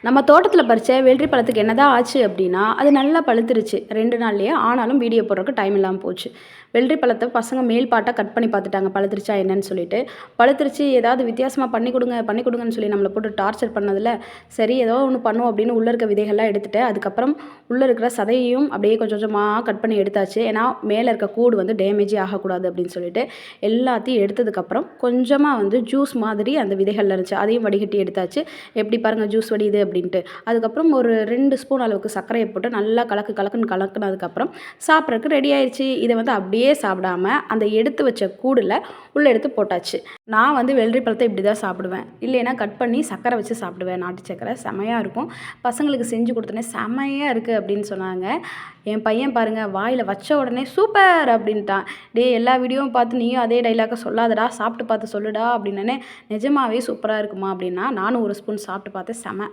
நம்ம தோட்டத்தில் பறிச்ச வெள்ளரி பழத்துக்கு என்னதான் ஆச்சு அப்படின்னா, அது நல்லா பழுத்துருச்சு 2 நாள்லயே. ஆனாலும் வீடியோ போடுறதுக்கு டைம் இல்லாம போச்சு. வெள்ளரி பழத்த பசங்க மேல் பார்ட்டா கட் பண்ணி பார்த்துட்டாங்க, பழுத்துருச்சா என்னன்னு சொல்லிட்டு. பழுத்துருச்சு ஏதாவது வித்தியாசமா பண்ணி கொடுங்க, பண்ணி கொடுங்கன்னு சொல்லி நம்மள போட்டு டார்ச்சர் பண்ணதில, சரி ஏதோ ஒண்ணு பண்ணுவோம் அப்படின்னு உள்ள இருக்க விதைகள்லாம் எடுத்துட்டு, அதுக்கப்புறம் உள்ள இருக்கிற சதையையும் அப்படியே கொஞ்சம் கொஞ்சமா கட் பண்ணி எடுத்தாச்சு. ஏன்னா மேல இருக்க கூடு வந்து டேமேஜே ஆகக்கூடாது அப்படின்னு சொல்லிட்டு, எல்லாத்தையும் எடுத்ததுக்கப்புறம் கொஞ்சமா வந்து ஜூஸ் மாதிரி அந்த விதைகள்ல இருந்துச்சு. அதையும் வடிகட்டி எடுத்தாச்சு. எப்படி பாருங்க ஜூஸ் வடியுது அப்படின்ட்டு. அதுக்கப்புறம் ஒரு 2 ஸ்பூன் அளவுக்கு சர்க்கரைய போட்டு நல்லா கலக்குன்னு கலக்குனதுக்கப்புறம் சாப்பிட்றதுக்கு ரெடி ஆயிருச்சு. இத வந்து அப்படியே சாப்பிடாம, அந்த எடுத்து வச்ச கூடுல உள்ள எடுத்து போட்டாச்சு. நான் வந்து வெள்ளரி பழத்த இப்படி தான் சாப்பிடுவேன். இல்லைன்னா கட் பண்ணி சர்க்கரை வச்சு சாப்பிடுவேன். நாட்டு சர்க்கரை செமையா இருக்கும். பசங்களுக்கு செஞ்சு கொடுத்தோனே செமையா இருக்கு அப்படின்னு சொன்னாங்க. என் பையன் பாருங்க வாயில வச்ச உடனே சூப்பர் அப்படின்ட்டான். டேய் எல்லா வீடியோவும் பார்த்து நீயும் அதே டயலாக்க சொல்லாதடா, சாப்பிட்டு பார்த்து சொல்லுடா அப்படின்னோனே, நிஜமாவே சூப்பரா இருக்குமா அப்படின்னா, நானும் ஒரு ஸ்பூன் சாப்பிட்டு பார்த்தேன். செம.